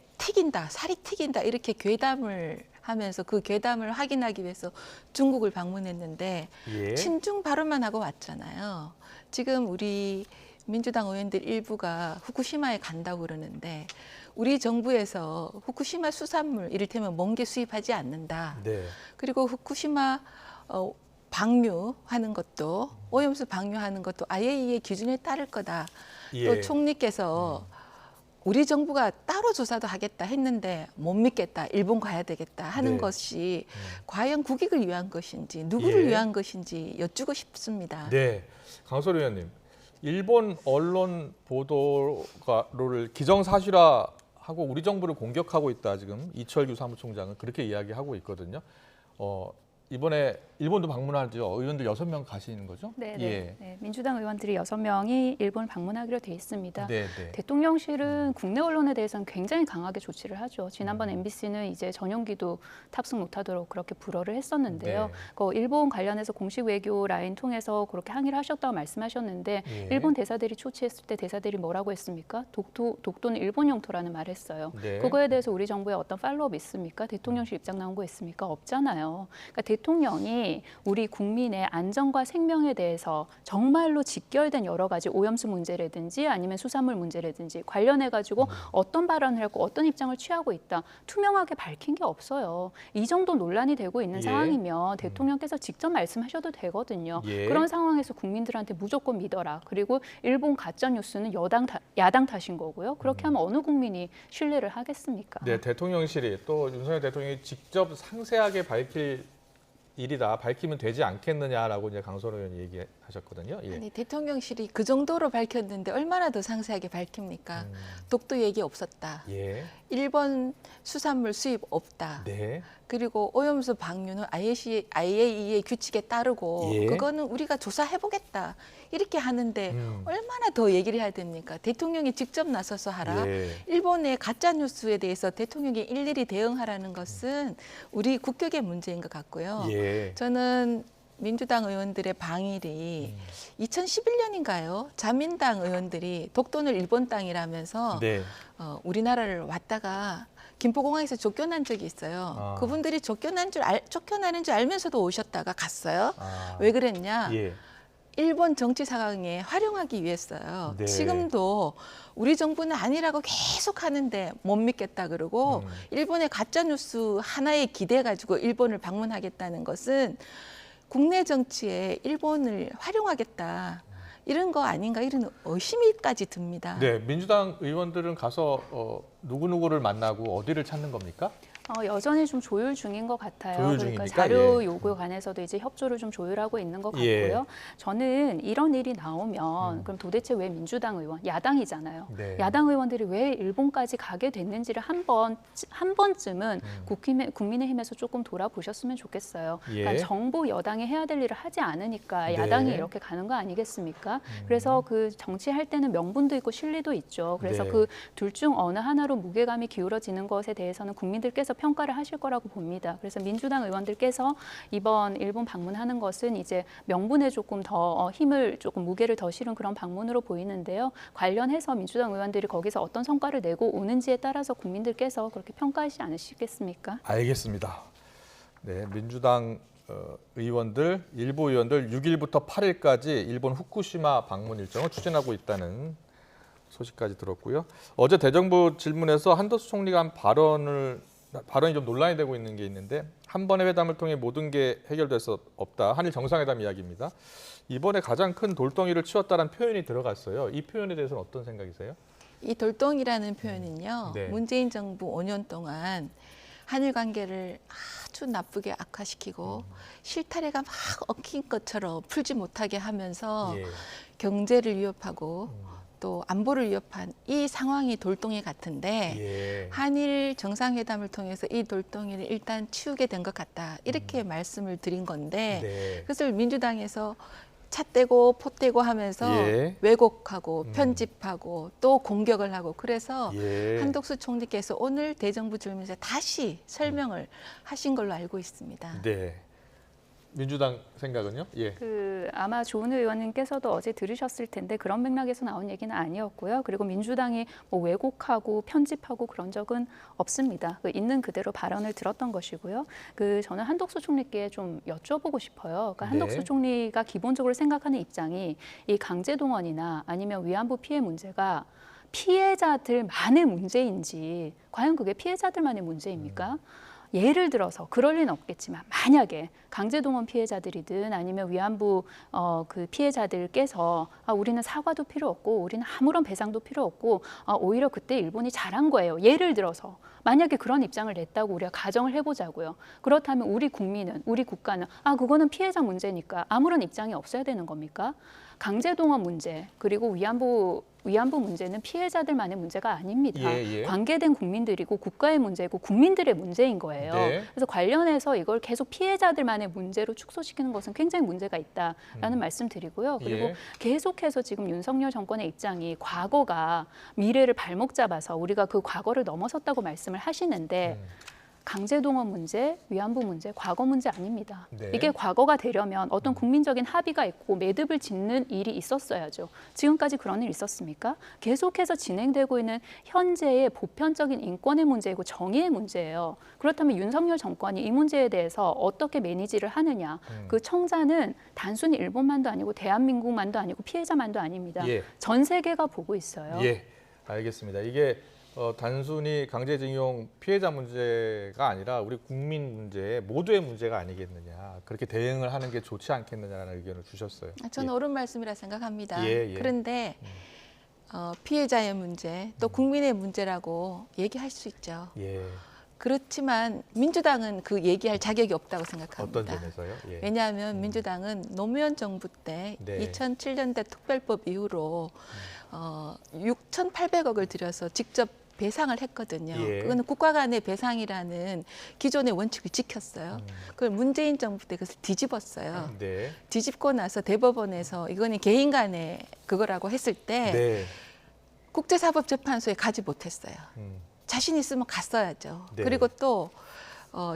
살이 튀긴다 이렇게 괴담을 하면서 그 괴담을 확인하기 위해서 중국을 방문했는데 친중 발언만 하고 왔잖아요. 지금 우리 민주당 의원들 일부가 후쿠시마에 간다고 그러는데 우리 정부에서 후쿠시마 수산물 이를테면 멍게 수입하지 않는다. 그리고 후쿠시마 방류하는 것도 오염수 방류하는 것도 IAEA 기준에 따를 거다. 또 총리께서 우리 정부가 따로 조사도 하겠다 했는데 못 믿겠다. 일본 가야 되겠다 하는 것이 과연 국익을 위한 것인지 누구를 위한 것인지 여쭈고 싶습니다. 네, 강소리 의원님. 일본 언론 보도를 기정사실화하고 우리 정부를 공격하고 있다. 지금 이철규 사무총장은 그렇게 이야기하고 있거든요. 이번에 일본도 방문하죠. 의원들 6명 가시는 거죠? 네. 민주당 의원들이 6명이 일본을 방문하기로 돼 있습니다. 네. 대통령실은 국내 언론에 대해서는 굉장히 강하게 조치를 하죠. 지난번 MBC는 이제 전용기도 탑승 못하도록 그렇게 불허를 했었는데요. 그 일본 관련해서 공식 외교 라인 통해서 그렇게 항의를 하셨다고 말씀하셨는데 일본 대사들이 초치했을 때 대사들이 뭐라고 했습니까? 독도는 일본 영토라는 말을 했어요. 그거에 대해서 우리 정부에 어떤 팔로업 있습니까? 대통령실 입장 나온 거 있습니까? 없잖아요. 그러니까 대통령이 우리 국민의 안전과 생명에 대해서 정말로 직결된 여러 가지 오염수 문제라든지 아니면 수산물 문제라든지 관련해가지고 어떤 발언을 하고 어떤 입장을 취하고 있다. 투명하게 밝힌 게 없어요. 이 정도 논란이 되고 있는 상황이면 대통령께서 직접 말씀하셔도 되거든요. 그런 상황에서 국민들한테 무조건 믿어라. 그리고 일본 가짜뉴스는 야당 탓인 거고요. 그렇게 하면 어느 국민이 신뢰를 하겠습니까? 네, 대통령실이 또 윤석열 대통령이 직접 상세하게 밝힐 일이다. 밝히면 되지 않겠느냐라고 이제 강선호 의원이 얘기하셨거든요. 아니, 대통령실이 그 정도로 밝혔는데 얼마나 더 상세하게 밝힙니까? 독도 얘기 없었다. 일본 수산물 수입 없다. 그리고 오염수 방류는 IAEA 규칙에 따르고 그거는 우리가 조사해보겠다. 이렇게 하는데 얼마나 더 얘기를 해야 됩니까? 대통령이 직접 나서서 하라. 일본의 가짜뉴스에 대해서 대통령이 일일이 대응하라는 것은 우리 국격의 문제인 것 같고요. 저는 민주당 의원들의 방일이 2011년인가요? 자민당 의원들이 독도는 일본 땅이라면서 우리나라를 왔다가 김포공항에서 쫓겨난 적이 있어요. 그분들이 쫓겨나는 줄 알면서도 오셨다가 갔어요. 왜 그랬냐? 일본 정치 상황에 활용하기 위해서요. 지금도 우리 정부는 아니라고 계속 하는데 못 믿겠다 그러고 일본의 가짜뉴스 하나에 기대 가지고 일본을 방문하겠다는 것은 국내 정치에 일본을 활용하겠다. 이런 거 아닌가 이런 의심이까지 듭니다. 네, 민주당 의원들은 가서 누구누구를 만나고 어디를 찾는 겁니까? 여전히 좀 조율 중인 것 같아요. 조율 그러니까 중입니까? 자료 요구에 관해서도 이제 협조를 좀 조율하고 있는 것 같고요. 저는 이런 일이 나오면 그럼 도대체 왜 민주당 의원, 야당이잖아요. 야당 의원들이 왜 일본까지 가게 됐는지를 한 번쯤은 국민의힘에서 조금 돌아보셨으면 좋겠어요. 그러니까 정부 여당이 해야 될 일을 하지 않으니까 야당이 이렇게 가는 거 아니겠습니까? 그래서 그 정치할 때는 명분도 있고 실리도 있죠. 그래서 그 둘 중 어느 하나로 무게감이 기울어지는 것에 대해서는 국민들께서 평가를 하실 거라고 봅니다. 그래서 민주당 의원들께서 이번 일본 방문하는 것은 이제 명분에 조금 더 힘을 조금 무게를 더 실은 그런 방문으로 보이는데요. 관련해서 민주당 의원들이 거기서 어떤 성과를 내고 오는지에 따라서 국민들께서 그렇게 평가하시지 않으시겠습니까? 알겠습니다. 네, 민주당 의원들, 일부 의원들 6일부터 8일까지 일본 후쿠시마 방문 일정을 추진하고 있다는 소식까지 들었고요. 어제 대정부 질문에서 한덕수 총리가 한 발언이 좀 논란이 되고 있는 게 있는데 한 번의 회담을 통해 모든 게 해결돼서 없다. 한일 정상회담 이야기입니다. 이번에 가장 큰 돌덩이를 치웠다는 표현이 들어갔어요. 이 표현에 대해서는 어떤 생각이세요? 이 돌덩이라는 표현은요. 문재인 정부 5년 동안 한일 관계를 아주 나쁘게 악화시키고 실타래가 막 엉킨 것처럼 풀지 못하게 하면서 경제를 위협하고 또 안보를 위협한 이 상황이 돌덩이 같은데 한일 정상회담을 통해서 이 돌덩이를 일단 치우게 된 것 같다. 이렇게 말씀을 드린 건데 그것을 민주당에서 찻대고 포대고 하면서 예. 왜곡하고 편집하고 또 공격을 하고 그래서 예. 한덕수 총리께서 오늘 대정부 질문에서 다시 설명을 하신 걸로 알고 있습니다. 네. 민주당 생각은요? 예. 아마 조은 의원님께서도 어제 들으셨을 텐데 그런 맥락에서 나온 얘기는 아니었고요. 그리고 민주당이 뭐 왜곡하고 편집하고 그런 적은 없습니다. 있는 그대로 발언을 들었던 것이고요. 저는 한덕수 총리께 좀 여쭤보고 싶어요. 그러니까 한덕수 네. 총리가 기본적으로 생각하는 입장이 이 강제동원이나 아니면 위안부 피해 문제가 피해자들만의 문제인지 과연 그게 피해자들만의 문제입니까? 예를 들어서 그럴 리는 없겠지만 만약에 강제동원 피해자들이든 아니면 위안부 그 피해자들께서 우리는 사과도 필요 없고 우리는 아무런 배상도 필요 없고 오히려 그때 일본이 잘한 거예요. 예를 들어서 만약에 그런 입장을 냈다고 우리가 가정을 해보자고요. 그렇다면 우리 국민은 우리 국가는 그거는 피해자 문제니까 아무런 입장이 없어야 되는 겁니까? 강제동원 문제 그리고 위안부 문제는 피해자들만의 문제가 아닙니다. 예. 관계된 국민들이고 국가의 문제고 국민들의 문제인 거예요. 네. 그래서 관련해서 이걸 계속 피해자들만의 문제로 축소시키는 것은 굉장히 문제가 있다라는 말씀드리고요. 그리고 예. 계속해서 지금 윤석열 정권의 입장이 과거가 미래를 발목 잡아서 우리가 그 과거를 넘어섰다고 말씀을 하시는데 강제동원 문제, 위안부 문제, 과거 문제 아닙니다. 네. 이게 과거가 되려면 어떤 국민적인 합의가 있고 매듭을 짓는 일이 있었어야죠. 지금까지 그런 일 있었습니까? 계속해서 진행되고 있는 현재의 보편적인 인권의 문제이고 정의의 문제예요. 그렇다면 윤석열 정권이 이 문제에 대해서 어떻게 매니지를 하느냐. 그 청자는 단순히 일본만도 아니고 대한민국만도 아니고 피해자만도 아닙니다. 예. 전 세계가 보고 있어요. 예, 알겠습니다. 이게 단순히 강제징용 피해자 문제가 아니라 우리 국민 문제, 모두의 문제가 아니겠느냐. 그렇게 대응을 하는 게 좋지 않겠느냐라는 의견을 주셨어요. 저는 옳은 말씀이라 생각합니다. 예. 그런데 피해자의 문제, 또 국민의 문제라고 얘기할 수 있죠. 예. 그렇지만 민주당은 그 얘기할 자격이 없다고 생각합니다. 어떤 점에서요? 예. 왜냐하면 민주당은 노무현 정부 때 네. 2007년대 특별법 이후로 6,800억을 들여서 직접 배상을 했거든요. 예. 그거는 국가 간의 배상이라는 기존의 원칙을 지켰어요. 그걸 문재인 정부 때 그것을 뒤집었어요. 네. 뒤집고 나서 대법원에서 이거는 개인 간의 그거라고 했을 때 네. 국제사법재판소에 가지 못했어요. 자신 있으면 갔어야죠. 네. 그리고 또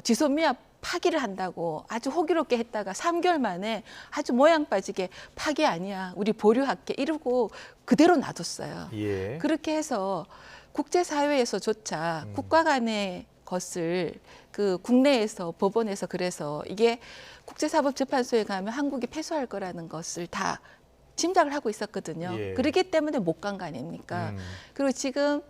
지소미아 파기를 한다고 아주 호기롭게 했다가 3개월 만에 아주 모양 빠지게 파기 아니야. 우리 보류할게 이러고 그대로 놔뒀어요. 예. 그렇게 해서 국제사회에서조차 국가 간의 것을 그 국내에서 법원에서 그래서 이게 국제사법재판소에 가면 한국이 패소할 거라는 것을 다 짐작을 하고 있었거든요. 예. 그렇기 때문에 못 간 거 아닙니까? 그리고 지금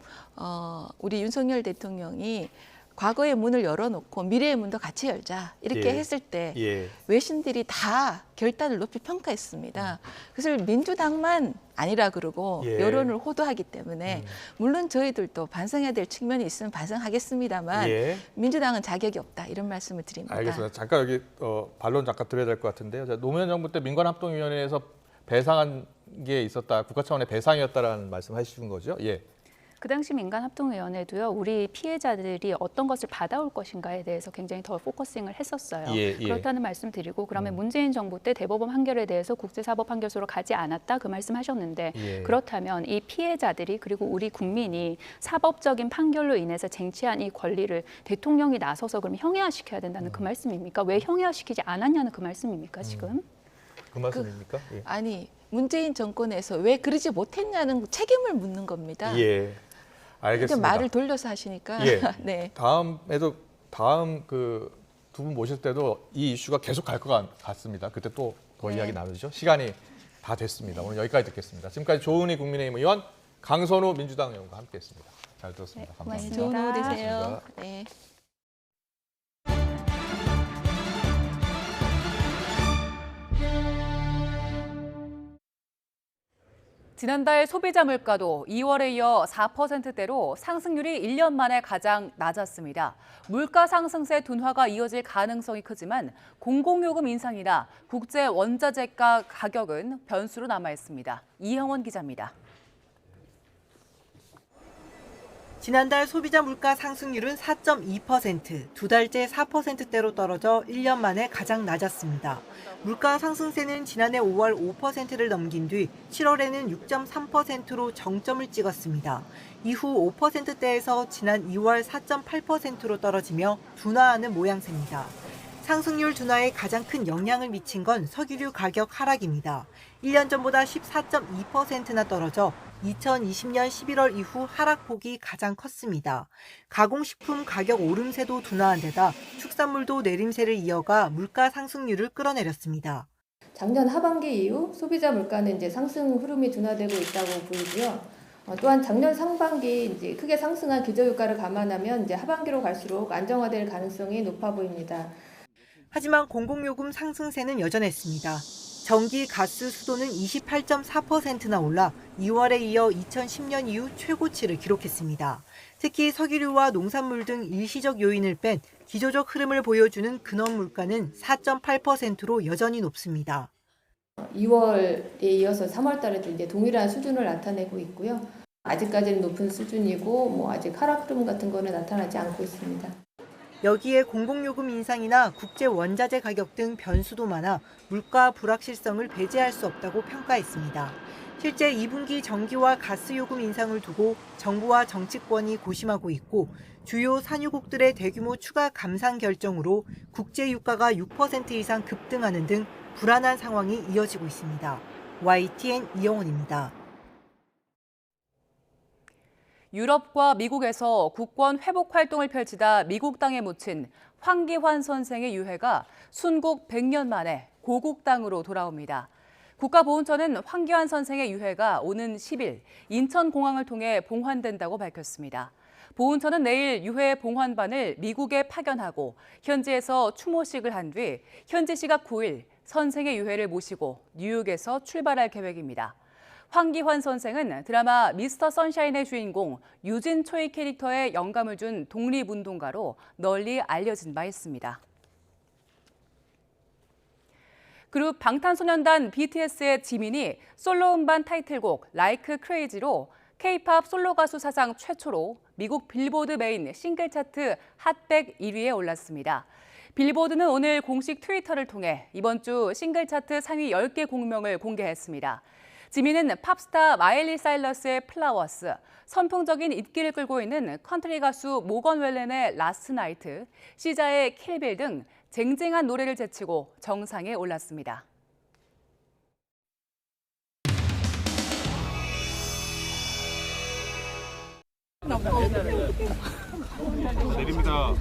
우리 윤석열 대통령이 과거의 문을 열어놓고 미래의 문도 같이 열자 이렇게 예. 했을 때 예. 외신들이 다 결단을 높이 평가했습니다. 그래서 민주당만 아니라 그러고 예. 여론을 호도하기 때문에 물론 저희들도 반성해야 될 측면이 있으면 반성하겠습니다만 예. 민주당은 자격이 없다 이런 말씀을 드립니다. 알겠습니다. 잠깐 여기 반론 잠깐 드려야 될 것 같은데요. 노무현 정부 때 민관합동위원회에서 배상한 게 있었다. 국가 차원의 배상이었다라는 말씀하시는 거죠? 예. 그 당시 민간합동위원회도요. 우리 피해자들이 어떤 것을 받아올 것인가에 대해서 굉장히 더 포커싱을 했었어요. 예. 그렇다는 말씀 드리고 그러면 문재인 정부 때 대법원 판결에 대해서 국제사법판결소로 가지 않았다 그 말씀하셨는데 예. 그렇다면 이 피해자들이 그리고 우리 국민이 사법적인 판결로 인해서 쟁취한 이 권리를 대통령이 나서서 그럼 형해화시켜야 된다는 그 말씀입니까? 왜 형해화시키지 않았냐는 그 말씀입니까 지금? 그 말씀입니까? 예. 아니 문재인 정권에서 왜 그러지 못했냐는 책임을 묻는 겁니다. 예. 알겠습니다. 말을 돌려서 하시니까. 예. 네. 다음 그 두 분 모실 때도 이 이슈가 계속 갈 것 같습니다. 그때 또 더 네. 이야기 나누죠. 시간이 다 됐습니다. 오늘 여기까지 듣겠습니다. 지금까지 조은희 국민의힘 의원, 강선우 민주당 의원과 함께했습니다. 잘 들었습니다. 감사합니다. 좋은 오후 되세요. 고맙습니다. 네. 지난달 소비자 물가도 2월에 이어 4%대로 상승률이 1년 만에 가장 낮았습니다. 물가 상승세 둔화가 이어질 가능성이 크지만 공공요금 인상이나 국제 원자재가 가격은 변수로 남아 있습니다. 이형원 기자입니다. 지난달 소비자 물가 상승률은 4.2%, 두 달째 4%대로 떨어져 1년 만에 가장 낮았습니다. 물가 상승세는 지난해 5월 5%를 넘긴 뒤 7월에는 6.3%로 정점을 찍었습니다. 이후 5%대에서 지난 2월 4.8%로 떨어지며 둔화하는 모양새입니다. 상승률 둔화에 가장 큰 영향을 미친 건 석유류 가격 하락입니다. 1년 전보다 14.2%나 떨어져 2020년 11월 이후 하락폭이 가장 컸습니다. 가공식품 가격 오름세도 둔화한 데다 축산물도 내림세를 이어가 물가 상승률을 끌어내렸습니다. 작년 하반기 이후 소비자 물가는 이제 상승 흐름이 둔화되고 있다고 보이고요. 또한 작년 상반기 이제 크게 상승한 기저유가를 감안하면 이제 하반기로 갈수록 안정화될 가능성이 높아 보입니다. 하지만 공공요금 상승세는 여전했습니다. 전기, 가스, 수도는 28.4%나 올라 2월에 이어 2010년 이후 최고치를 기록했습니다. 특히 석유류와 농산물 등 일시적 요인을 뺀 기조적 흐름을 보여주는 근원 물가는 4.8%로 여전히 높습니다. 2월에 이어서 3월 달에도 이제 동일한 수준을 나타내고 있고요. 아직까지는 높은 수준이고 아직 하락 흐름 같은 거는 나타나지 않고 있습니다. 여기에 공공요금 인상이나 국제 원자재 가격 등 변수도 많아 물가 불확실성을 배제할 수 없다고 평가했습니다. 실제 2분기 전기와 가스 요금 인상을 두고 정부와 정치권이 고심하고 있고 주요 산유국들의 대규모 추가 감산 결정으로 국제 유가가 6% 이상 급등하는 등 불안한 상황이 이어지고 있습니다. YTN 이영원입니다. 유럽과 미국에서 국권 회복 활동을 펼치다 미국 땅에 묻힌 황기환 선생의 유해가 순국 100년 만에 고국 땅으로 돌아옵니다. 국가보훈처는 황기환 선생의 유해가 오는 10일 인천공항을 통해 봉환된다고 밝혔습니다. 보훈처는 내일 유해 봉환반을 미국에 파견하고 현지에서 추모식을 한 뒤 현지 시각 9일 선생의 유해를 모시고 뉴욕에서 출발할 계획입니다. 황기환 선생은 드라마 미스터 선샤인의 주인공 유진 초이 캐릭터에 영감을 준 독립운동가로 널리 알려진 바 있습니다. 그룹 방탄소년단 BTS의 지민이 솔로 음반 타이틀곡 Like Crazy로 K-팝 솔로 가수 사상 최초로 미국 빌보드 메인 싱글 차트 핫100 1위에 올랐습니다. 빌보드는 오늘 공식 트위터를 통해 이번 주 싱글 차트 상위 10개 곡명을 공개했습니다. 지민은 팝스타 마일리 사이러스의 플라워스, 선풍적인 인기를 끌고 있는 컨트리 가수 모건 웰렌의 라스트 나이트, 시자의 킬빌 등 쟁쟁한 노래를 제치고 정상에 올랐습니다. 내립니다.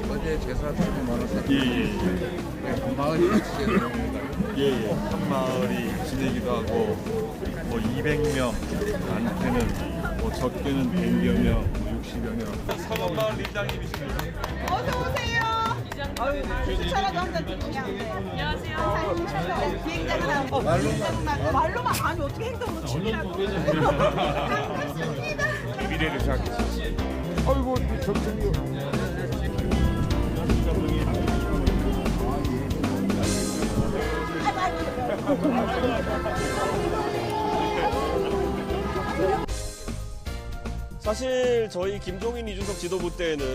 어제 제사 좀 많아서 마을이 예, 한 마을이 지내기도 하고 200명, 많게는 적게는 100여 명, 60여 명. 사관마을 리장님이시네요. 어서 오세요. 주차라도 한잔 드리냐. 안녕하세요. 비행장은 안 보고 말로만 아니 어떻게 행동으로 치냐고. 반갑습니다. 미래를 생각했어요. 아이고 정청이요. 사실 저희 김종인 이준석 지도부 때는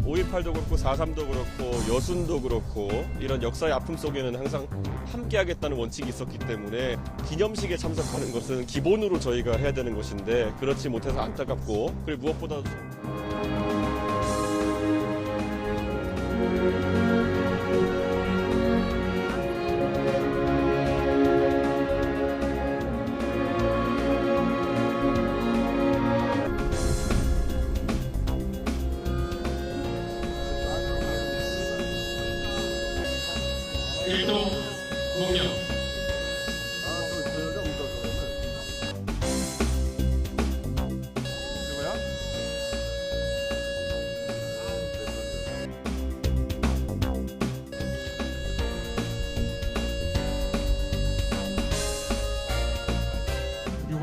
5.18도 그렇고 4.3도 그렇고 여순도 그렇고 이런 역사의 아픔 속에는 항상 함께하겠다는 원칙이 있었기 때문에 기념식에 참석하는 것은 기본으로 저희가 해야 되는 것인데 그렇지 못해서 안타깝고 그리고 무엇보다도 일동 목령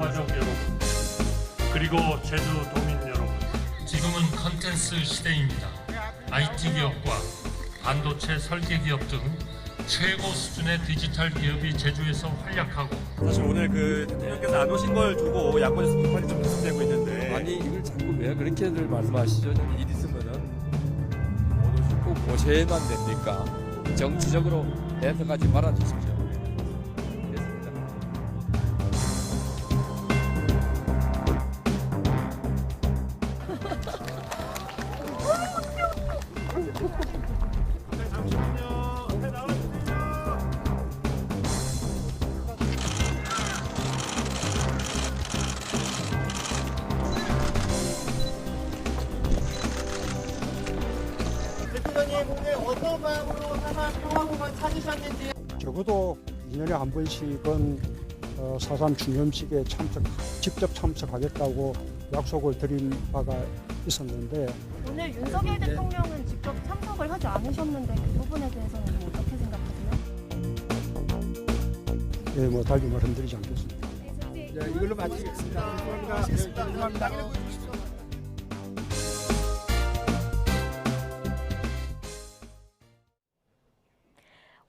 가족 여러분, 그리고 제주도민 여러분, 지금은 컨텐츠 시대입니다. IT 기업과 반도체 설계 기업 등 최고 수준의 디지털 기업이 제주에서 활약하고, 사실 오늘 그 대통령께서 안 오신 걸 두고 야권에서 비판이 좀 계속되고 있는데, 아니 이걸 자꾸 왜 그렇게들 말씀하시죠? 일 있으면은 못 오시고 모셔야만 됩니까? 정치적으로 해석하지 말아 주십시오. 대통령님 오늘 어떤 마음으로 사상 평화공원 찾으셨는지. 적어도 2년에 한 번씩은 4.3 주념식에 직접 참석하겠다고 약속을 드린 바가 있었는데, 오늘 윤석열 대통령은 직접 참석을 하지 않으셨는데 그 부분에 대해서는 어떻게 생각하세요? 예, 뭐 달리 말씀드리지 않겠습니다. 네, 이걸로 마치겠습니다. 감사합니다.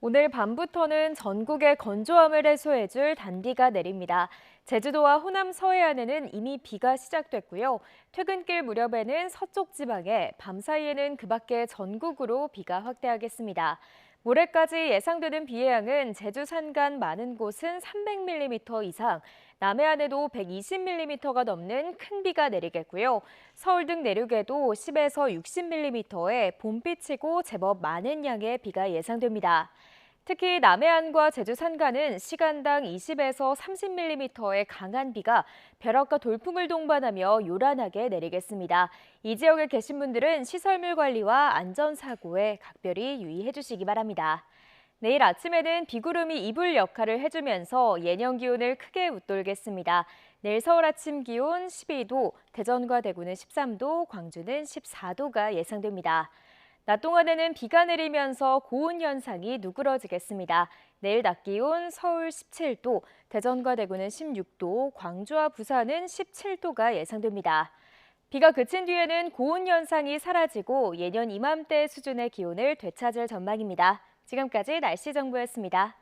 오늘 밤부터는 전국의 건조함을 해소해줄 단비가 내립니다. 제주도와 호남 서해안에는 이미 비가 시작됐고요. 퇴근길 무렵에는 서쪽 지방에, 밤사이에는 그 밖에 전국으로 비가 확대하겠습니다. 모레까지 예상되는 비의 양은 제주 산간 많은 곳은 300mm 이상, 남해안에도 120mm가 넘는 큰 비가 내리겠고요. 서울 등 내륙에도 10에서 60mm의 봄비치고 제법 많은 양의 비가 예상됩니다. 특히 남해안과 제주 산간은 시간당 20에서 30mm의 강한 비가 벼락과 돌풍을 동반하며 요란하게 내리겠습니다. 이 지역에 계신 분들은 시설물 관리와 안전사고에 각별히 유의해 주시기 바랍니다. 내일 아침에는 비구름이 이불 역할을 해주면서 예년 기온을 크게 웃돌겠습니다. 내일 서울 아침 기온 12도, 대전과 대구는 13도, 광주는 14도가 예상됩니다. 낮 동안에는 비가 내리면서 고온 현상이 누그러지겠습니다. 내일 낮 기온 서울 17도, 대전과 대구는 16도, 광주와 부산은 17도가 예상됩니다. 비가 그친 뒤에는 고온 현상이 사라지고 예년 이맘때 수준의 기온을 되찾을 전망입니다. 지금까지 날씨 정보였습니다.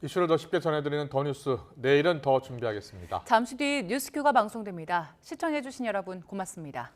이슈를 더 쉽게 전해드리는 더 뉴스, 내일은 더 준비하겠습니다. 잠시 뒤 뉴스큐가 방송됩니다. 시청해주신 여러분 고맙습니다.